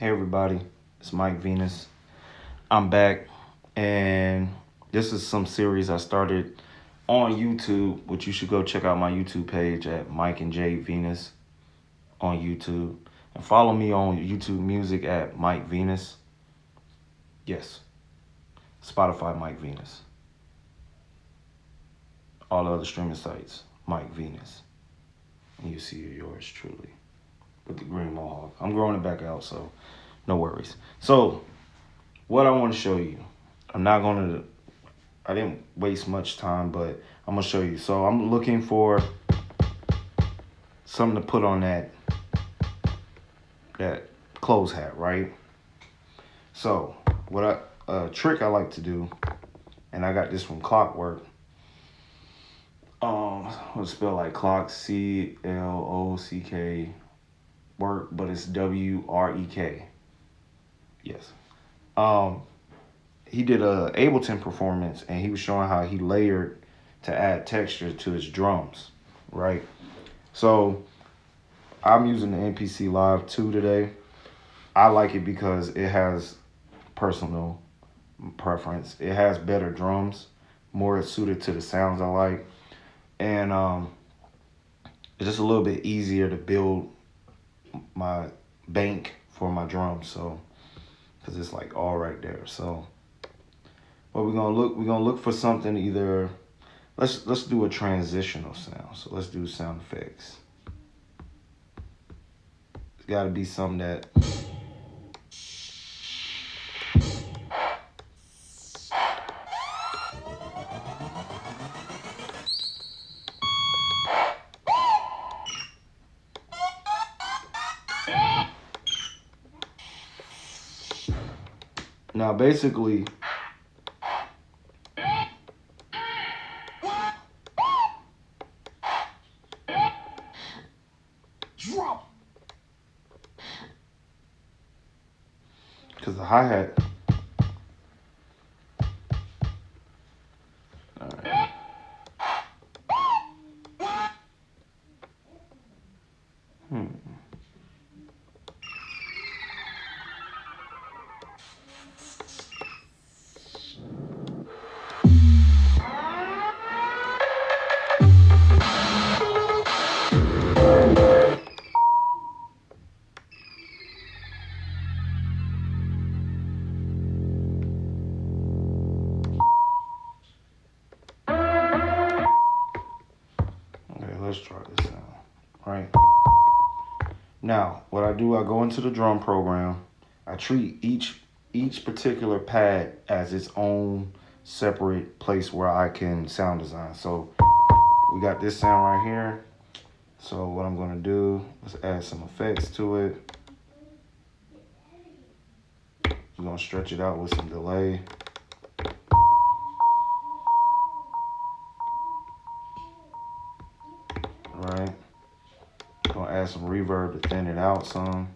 Hey everybody, it's Mike Venus. I'm back, and this is some series I started on YouTube, which you should go check out my YouTube page at Mike and J Venus on YouTube, and follow me on YouTube Music at Mike Venus. Yes, Spotify Mike Venus. All other streaming sites Mike Venus, and you see yours truly with the green mohawk. I'm growing it back out, so no worries. So what I want to show you, I'm not going to, I didn't waste much time, but I'm going to show you. So I'm looking for something to put on that clothes hat, right? So what a trick I like to do, and I got this from Clockwork. It's spelled like clock, CLOCK work, but it's WREK. Yes. Um, he did a Ableton performance, and he was showing how he layered to add texture to his drums, right? So I'm using the MPC Live 2 today. I like it because it has personal preference. It has better drums, more suited to the sounds I like, and it's just a little bit easier to build my bank for my drums. So because it's like all right there. So what we're gonna look for something either. Let's do a transitional sound. So let's do sound effects. It's got to be something that now basically because the hi-hat. All right. Hmm. Okay, let's try this out. All right. Now, what I do, I go into the drum program. I treat each particular pad as its own separate place where I can sound design. So we got this sound right here. So what I'm gonna do is add some effects to it. I'm gonna stretch it out with some delay. Right. Gonna add some reverb to thin it out some.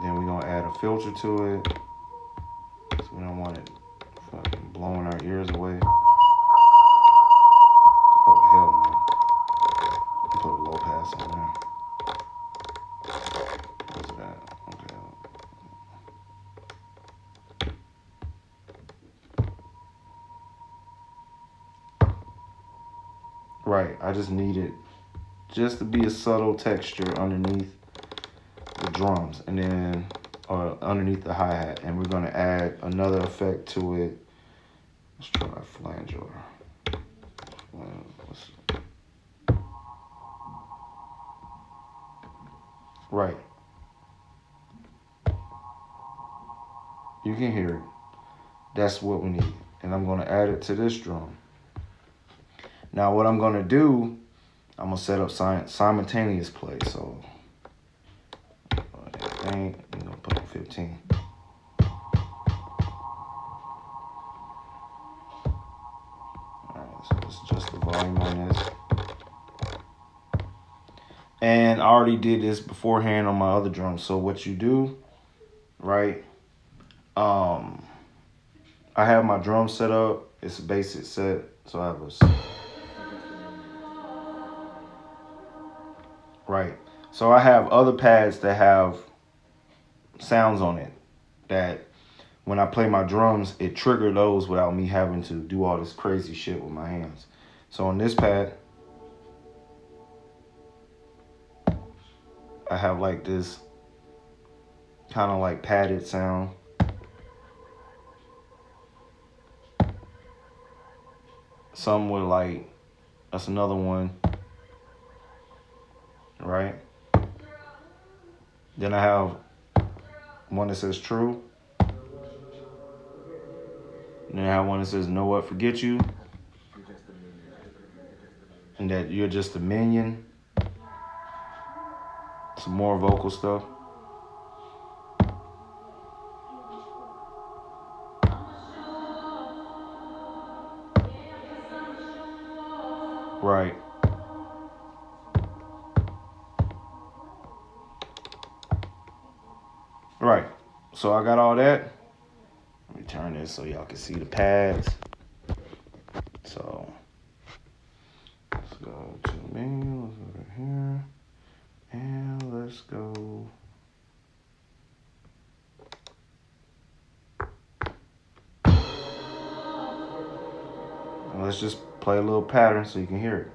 Then we're gonna add a filter to it. So we don't want it fucking blowing our ears away. Oh hell no. Put a low pass on there. What's that? Okay. Right. I just need it just to be a subtle texture underneath the drums, and then underneath the hi-hat, and we're gonna add another effect to it. Let's try flanger. Right, you can hear it. That's what we need, and I'm gonna add it to this drum. Now what I'm gonna do, I'm gonna set up simultaneous play. So I'm gonna put on 15. So let's adjust the volume on this. And I already did this beforehand on my other drums. So what you do, right? I have my drum set up. It's a basic set. So I have a right? So I have other pads that have sounds on it that when I play my drums, it trigger those without me having to do all this crazy shit with my hands. So on this pad, I have like this kind of like padded sound. Some with like, that's another one, right? Then I have one that says true. And then I have one that says know what, forget you. And that you're just a minion. Some more vocal stuff. Right. Right. So I got all that. Let me turn this so y'all can see the pads. So let's go to the menu. Let's go to here. And let's go. And let's just play a little pattern so you can hear it.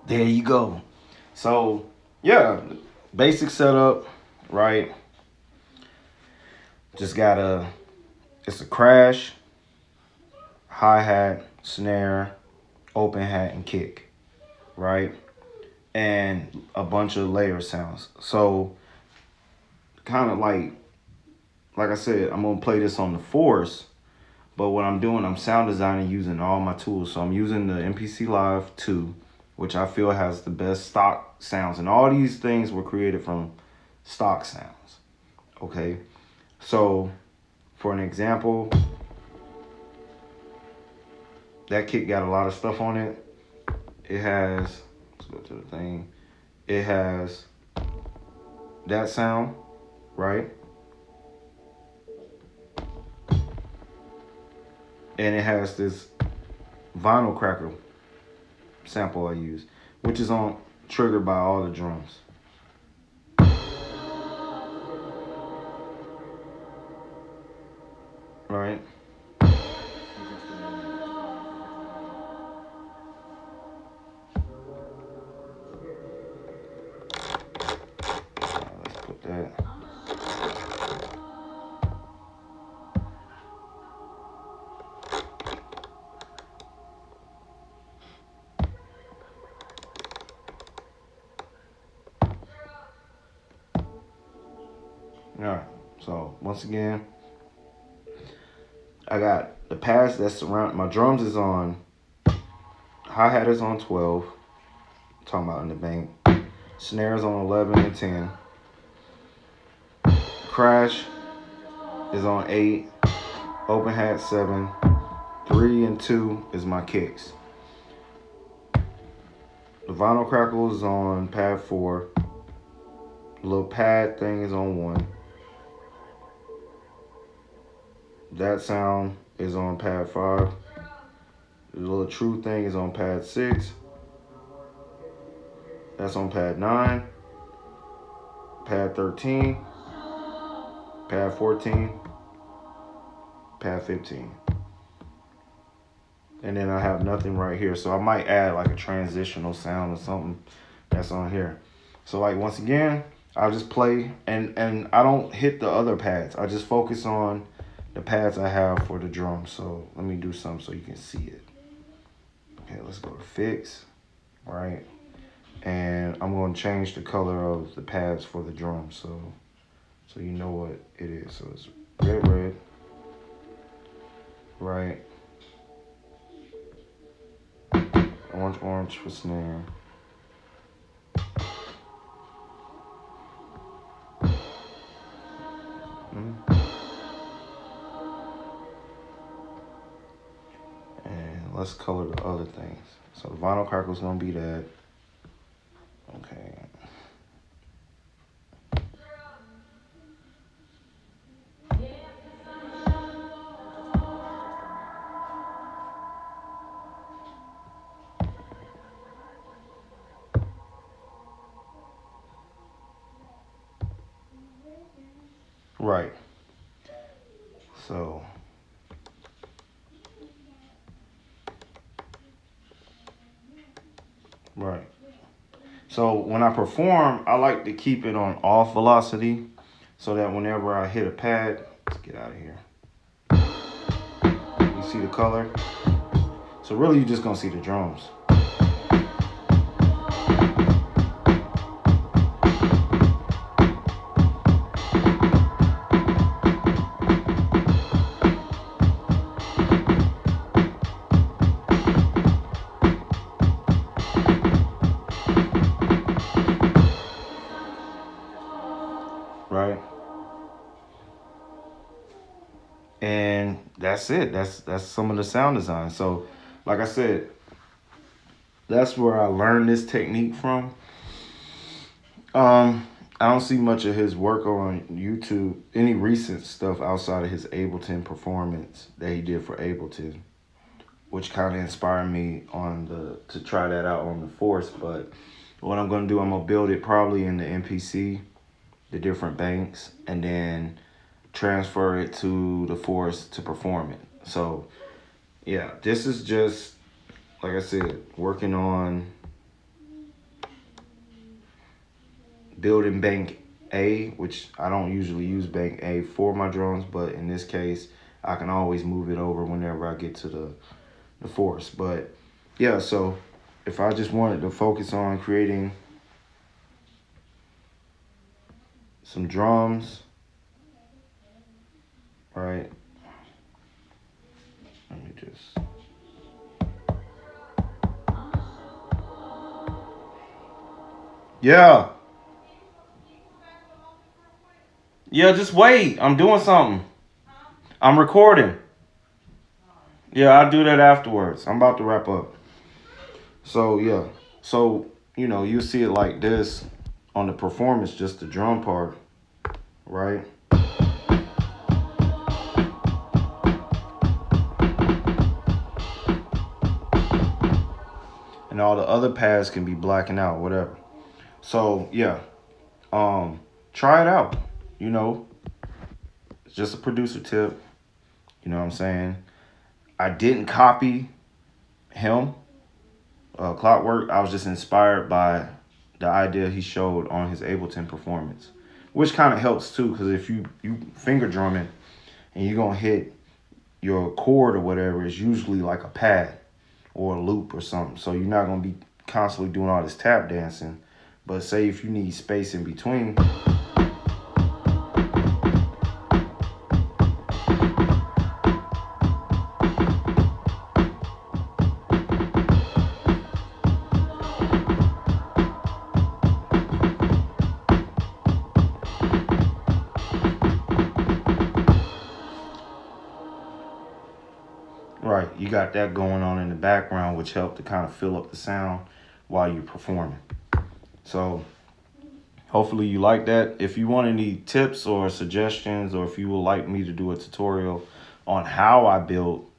There you go. So, yeah, basic setup, right? Just got it's a crash, hi-hat, snare, open hat, and kick, right? And a bunch of layer sounds. So, kind of like I said, I'm gonna play this on the Force, but what I'm doing, I'm sound designing using all my tools. So I'm using the MPC Live 2, which I feel has the best stock sounds. And all these things were created from stock sounds. Okay. So for an example, that kick got a lot of stuff on it. It has, let's go to the thing. It has that sound, right? And it has this vinyl cracker sample I use, which is on triggered by all the drums. Right? Let's put that. All right. So once again, I got the pads that's around. My drums is on. Hi-hat is on 12. I'm talking about in the bank. Snares on 11 and 10. Crash is on 8. Open hat 7. 3 and 2 is my kicks. The vinyl crackle is on pad 4. The little pad thing is on 1. That sound is on pad 5. The little true thing is on pad 6. That's on pad 9. Pad 13. Pad 14. Pad 15. And then I have nothing right here. So I might add like a transitional sound or something that's on here. So like once again, I'll just play and I don't hit the other pads. I just focus on the pads I have for the drums. So let me do something so you can see it. Okay, let's go to fix, right? And I'm going to change the color of the pads for the drums. So so you know what it is. So it's red, red, right, orange, orange for snare. Mm. And let's color the other things. So the vinyl crackle's gonna be that. Okay. Right. So right. So when I perform, I like to keep it on off velocity so that whenever I hit a pad, let's get out of here. You see the color? So really you're just gonna see the drums. Right? And that's it. That's some of the sound design. So like I said, that's where I learned this technique from. I don't see much of his work on YouTube, any recent stuff outside of his Ableton performance that he did for Ableton, which kind of inspired me on to try that out on the Force. But what I'm gonna do, I'm gonna build it probably in the MPC, the different banks, and then transfer it to the Force to perform it. So yeah, this is just like I said, working on building bank A, which I don't usually use bank A for my drums, but in this case, I can always move it over whenever I get to the Force. But yeah, so if I just wanted to focus on creating some drums, right? Let me just. Yeah. Yeah, just wait. I'm doing something. I'm recording. Yeah, I'll do that afterwards. I'm about to wrap up. So yeah. So, you see it like this on the performance, just the drum part, right? And all the other pads can be blacking out, whatever. So yeah. Try it out. You know, it's just a producer tip. You know what I'm saying? I didn't copy him, Clockwork. I was just inspired by the idea he showed on his Ableton performance, which kind of helps too, because if you finger drumming and you're gonna hit your chord or whatever, it's usually like a pad or a loop or something. So you're not gonna be constantly doing all this tap dancing. But say if you need space in between. Right, you got that going on in the background, which helped to kind of fill up the sound while you're performing. So hopefully you like that. If you want any tips or suggestions, or if you would like me to do a tutorial on how I build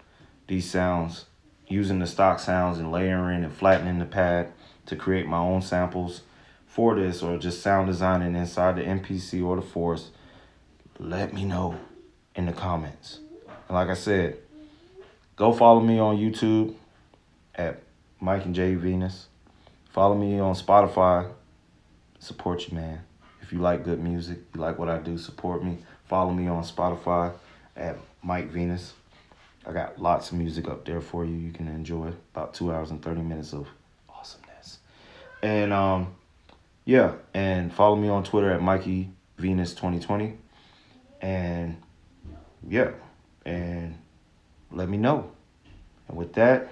these sounds using the stock sounds and layering and flattening the pad to create my own samples for this, or just sound designing inside the MPC or the Force, let me know in the comments. And like I said, go follow me on YouTube at Mike and J Venus. Follow me on Spotify. Support you, man. If you like good music, you like what I do, support me. Follow me on Spotify at Mike Venus. I got lots of music up there for you. You can enjoy about 2 hours and 30 minutes of awesomeness. And yeah, and follow me on Twitter at Mikey Venus 2020. And yeah, and let me know. And with that,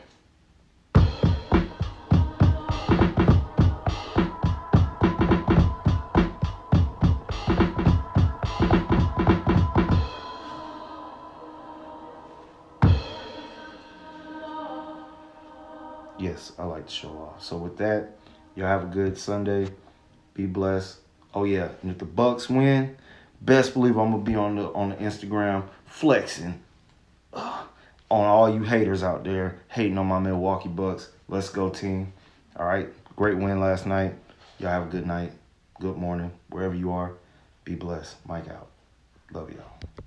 yes, I like to show off. So with that, y'all have a good Sunday. Be blessed. Oh yeah, and if the Bucks win, best believe I'm gonna be on the Instagram flexing on all you haters out there hating on my Milwaukee Bucks. Let's go team. All right, great win last night. Y'all have a good night, good morning, wherever you are. Be blessed. Mike out. Love y'all.